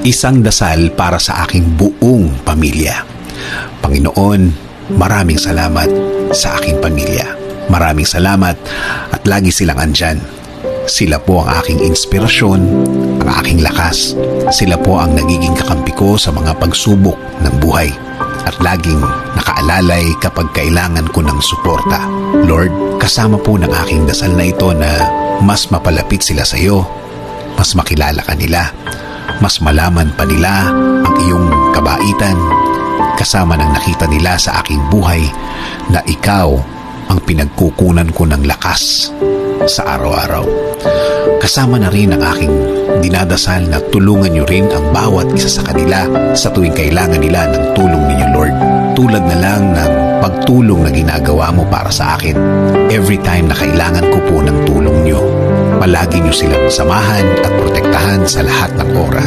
Isang dasal para sa aking buong pamilya. Panginoon, maraming salamat sa aking pamilya. Maraming salamat at lagi silang andyan. Sila po ang aking inspirasyon, ang aking lakas. Sila po ang nagiging kakampi ko sa mga pagsubok ng buhay. At laging nakaalalay kapag kailangan ko ng suporta. Lord, kasama po ng aking dasal na ito na mas mapalapit sila sa iyo, mas makilala ka nila, mas malaman pa nila ang iyong kabaitan, kasama ng nakita nila sa aking buhay na ikaw ang pinagkukunan ko ng lakas sa araw-araw. Kasama na rin ang aking dinadasal na tulungan niyo rin ang bawat isa sa kanila sa tuwing kailangan nila ng tulong ninyo, Lord. Tulad na lang ng pagtulong na ginagawa mo para sa akin. Every time na kailangan ko po ng tulong niyo, palagi niyo silang samahan at protektahan sa lahat ng oras.